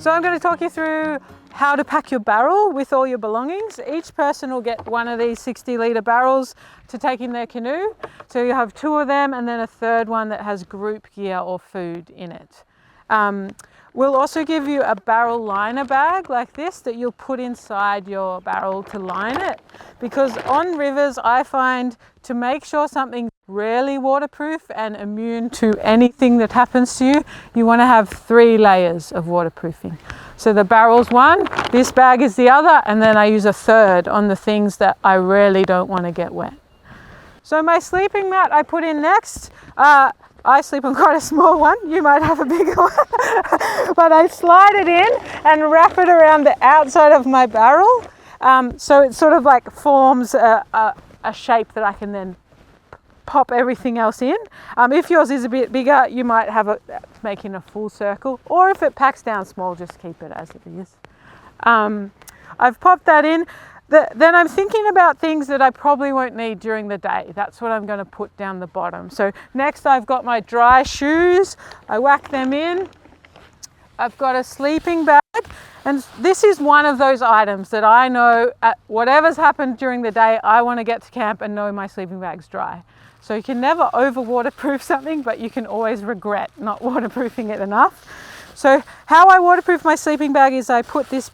So I'm going to talk you through how to pack your barrel with all your belongings. Each person will get one of these 60-litre barrels to take in their canoe. So you have two of them and then a third one that has group gear or food in it. We'll also give you a barrel liner bag like this that you'll put inside your barrel to line it. Because on rivers, I find to make sure something's really waterproof and immune to anything that happens to you, you want to have 3 layers of waterproofing. So the barrel's one, this bag is the other, and then I use a third on the things that I really don't want to get wet. So my sleeping mat I put in next. I sleep on quite a small one, you might have a bigger one, but I slide it in and wrap it around the outside of my barrel, so it sort of like forms a shape that I can then pop everything else in. If yours is a bit bigger, you might have it making a full circle, or if it packs down small, just keep it as it is. I've popped that in. Then I'm thinking about things that I probably won't need during the day. That's what I'm going to put down the bottom. So next I've got my dry shoes. I whack them in. I've got a sleeping bag. And this is one of those items that I know whatever's happened during the day, I want to get to camp and know my sleeping bag's dry. So you can never over waterproof something, but you can always regret not waterproofing it enough. So how I waterproof my sleeping bag is I put this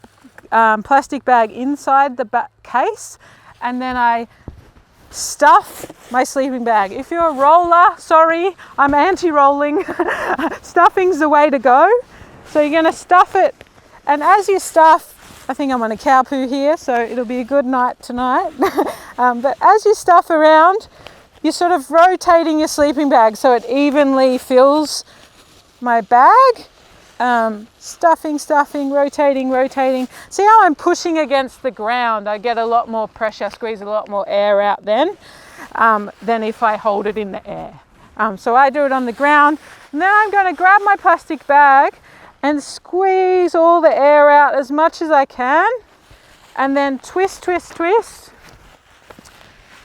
plastic bag inside the case, and then I stuff my sleeping bag. If you're a roller, sorry, I'm anti-rolling. Stuffing's the way to go. So you're going to stuff it, and as you stuff, I think I'm on a cow poo here, so it'll be a good night tonight. But as you stuff around, you're sort of rotating your sleeping bag so it evenly fills my bag. Stuffing, rotating. See how I'm pushing against the ground? I get a lot more pressure, squeeze a lot more air out then than if I hold it in the air. So I do it on the ground. And then I'm going to grab my plastic bag and squeeze all the air out as much as I can, and then twist.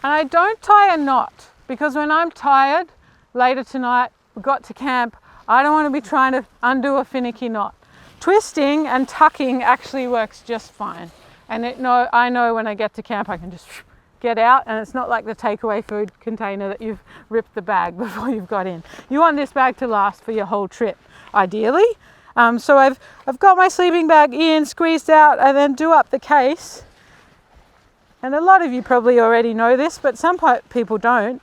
And I don't tie a knot, because when I'm tired later tonight, we got to camp, I don't want to be trying to undo a finicky knot. Twisting and tucking actually works just fine. And I know when I get to camp I can just get out, and it's not like the takeaway food container that you've ripped the bag before you've got in. You want this bag to last for your whole trip, ideally. So I've got my sleeping bag in, squeezed out, and then do up the case. And a lot of you probably already know this, but some people don't.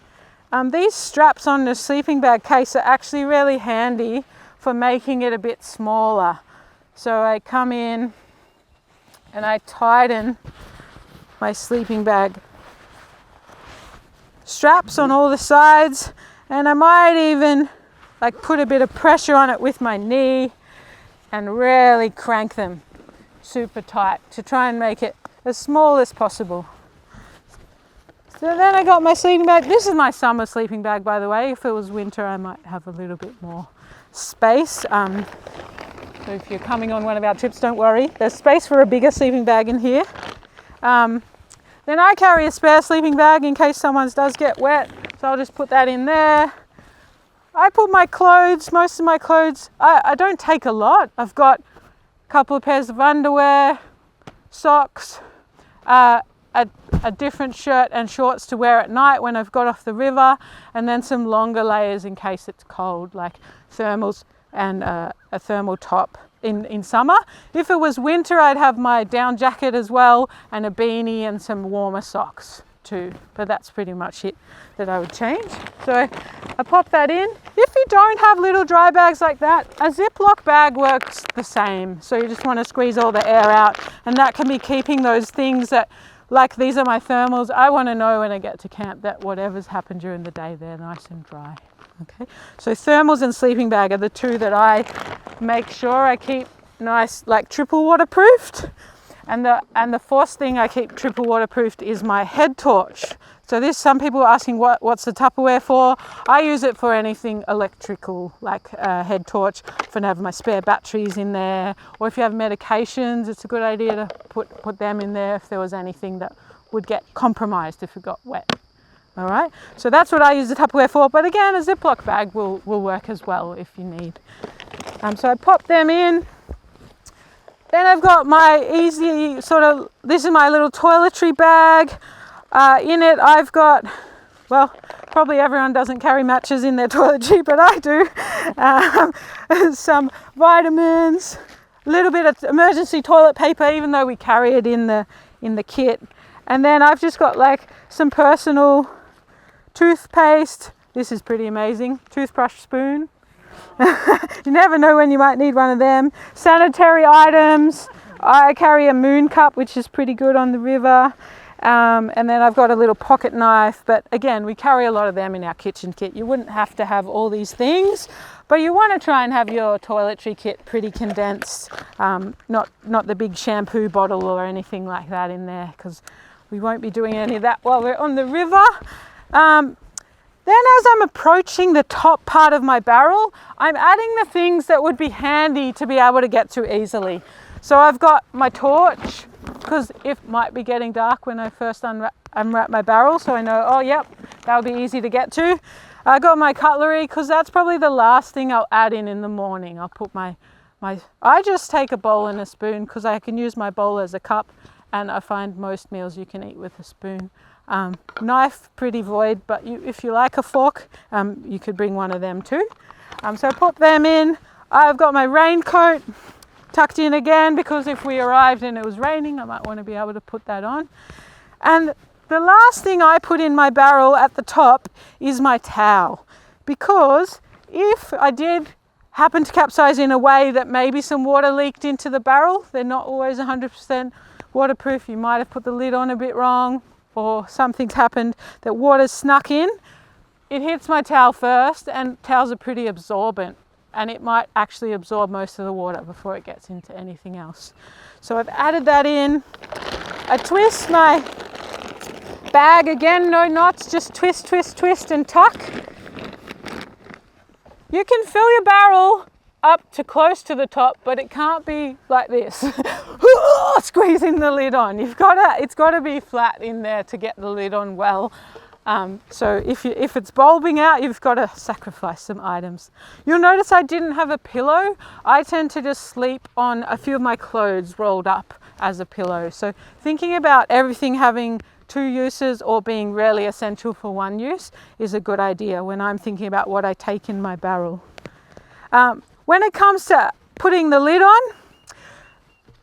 These straps on the sleeping bag case are actually really handy for making it a bit smaller. So I come in and I tighten my sleeping bag straps on all the sides, and I might even like put a bit of pressure on it with my knee and really crank them super tight to try and make it as small as possible. So then I got my sleeping bag. This is my summer sleeping bag, by the way. If it was winter, I might have a little bit more space. So if you're coming on one of our trips, don't worry. There's space for a bigger sleeping bag in here. Then I carry a spare sleeping bag in case someone's does get wet. So I'll just put that in there. I put my clothes, most of my clothes, I don't take a lot. I've got a couple of pairs of underwear, socks, a different shirt and shorts to wear at night when I've got off the river, and then some longer layers in case it's cold, like thermals and a thermal top in summer. If it was winter, I'd have my down jacket as well, and a beanie and some warmer socks too, but that's pretty much it that I would change. So I pop that in. If you don't have little dry bags like that, a Ziploc bag works the same. So you just want to squeeze all the air out, and that can be keeping those things that, like these are my thermals, I want to know when I get to camp that whatever's happened during the day, they're nice and dry. Okay, so thermals and sleeping bag are the two that I make sure I keep nice, like triple waterproofed. And the fourth thing I keep triple waterproofed is my head torch. So this, some people are asking what's the Tupperware for. I use it for anything electrical, like a head torch, for to have my spare batteries in there. Or if you have medications, it's a good idea to put them in there if there was anything that would get compromised if it got wet. All right, so that's what I use the Tupperware for. But again, a Ziploc bag will work as well if you need. So I pop them in. Then I've got my easy this is my little toiletry bag. In it I've got, well, probably everyone doesn't carry matches in their toiletry, but I do. Some vitamins, a little bit of emergency toilet paper, even though we carry it in the kit. And then I've just got like some personal toothpaste. This is pretty amazing. Toothbrush spoon. You never know when you might need one of them. Sanitary items. I carry a moon cup, which is pretty good on the river. And then I've got a little pocket knife, but again, we carry a lot of them in our kitchen kit. You wouldn't have to have all these things, but you want to try and have your toiletry kit pretty condensed, not the big shampoo bottle or anything like that in there, because we won't be doing any of that while we're on the river. Then as I'm approaching the top part of my barrel, I'm adding the things that would be handy to be able to get to easily. So I've got my torch, because it might be getting dark when I first unwrap my barrel, so I know, oh yep, that'll be easy to get to. I got my cutlery, because that's probably the last thing I'll add in the morning. I'll put I just take a bowl and a spoon, because I can use my bowl as a cup, and I find most meals you can eat with a spoon. Knife, pretty void, but if you like a fork, you could bring one of them too. So I put them in. I've got my raincoat tucked in again, because if we arrived and it was raining, I might want to be able to put that on. And the last thing I put in my barrel at the top is my towel, because if I did happen to capsize in a way that maybe some water leaked into the barrel, they're not always 100% waterproof. You might have put the lid on a bit wrong, or something's happened that water's snuck in. It hits my towel first, and towels are pretty absorbent, and it might actually absorb most of the water before it gets into anything else. So I've added that in. I twist my bag again, no knots, just twist, twist, twist and tuck. You can fill your barrel up to close to the top, but it can't be like this. Squeezing the lid on. It's got to be flat in there to get the lid on well. So if it's bulbing out, you've got to sacrifice some items. You'll notice I didn't have a pillow. I tend to just sleep on a few of my clothes rolled up as a pillow. So thinking about everything having two uses or being really essential for one use is a good idea when I'm thinking about what I take in my barrel. When it comes to putting the lid on,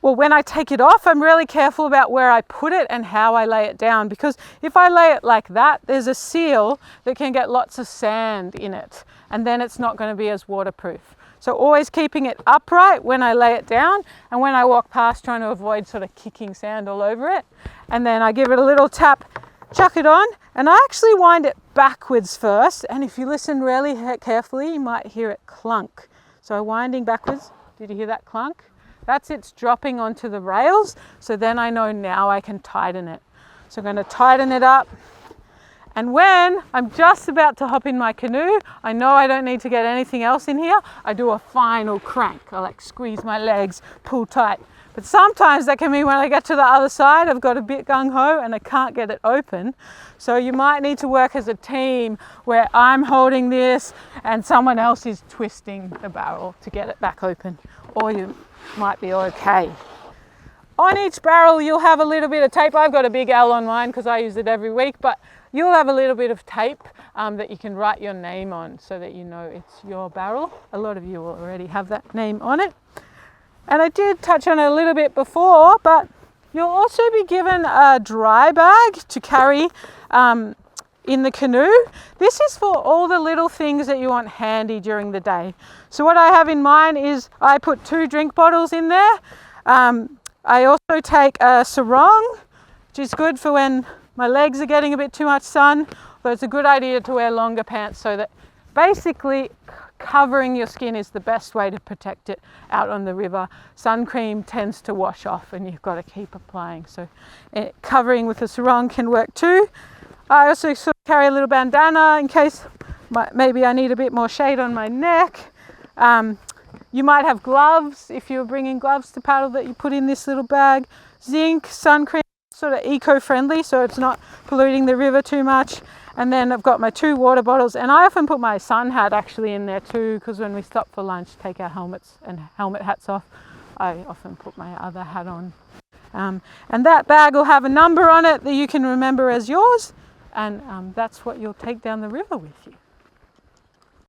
well, when I take it off, I'm really careful about where I put it and how I lay it down, because if I lay it like that, there's a seal that can get lots of sand in it, and then it's not going to be as waterproof. So always keeping it upright when I lay it down, and when I walk past, trying to avoid sort of kicking sand all over it. And then I give it a little tap, chuck it on, and I actually wind it backwards first, and if you listen really carefully, you might hear it clunk. So winding backwards, did you hear that clunk? That's it's dropping onto the rails, so then I know now I can tighten it. So I'm going to tighten it up, and when I'm just about to hop in my canoe, I know I don't need to get anything else in here, I do a final crank. I like squeeze my legs, pull tight. But sometimes that can mean when I get to the other side, I've got a bit gung-ho and I can't get it open. So you might need to work as a team where I'm holding this and someone else is twisting the barrel to get it back open, or you might be okay. On each barrel, you'll have a little bit of tape. I've got a big L on mine because I use it every week, but you'll have a little bit of tape that you can write your name on so that you know it's your barrel. A lot of you will already have that name on it. And I did touch on it a little bit before, but you'll also be given a dry bag to carry in the canoe. This is for all the little things that you want handy during the day. So what I have in mind is I put 2 drink bottles in there. I also take a sarong, which is good for when my legs are getting a bit too much sun, but it's a good idea to wear longer pants so that basically covering your skin is the best way to protect it out on the river. Sun cream tends to wash off and you've got to keep applying. So covering with a sarong can work too. I also sort of carry a little bandana in case maybe I need a bit more shade on my neck. You might have gloves if you're bringing gloves to paddle that you put in this little bag. Zinc, sun cream, sort of eco-friendly so it's not polluting the river too much. And then I've got my 2 water bottles, and I often put my sun hat actually in there too, because when we stop for lunch, take our helmets and helmet hats off, I often put my other hat on. And that bag will have a number on it that you can remember as yours, and that's what you'll take down the river with you.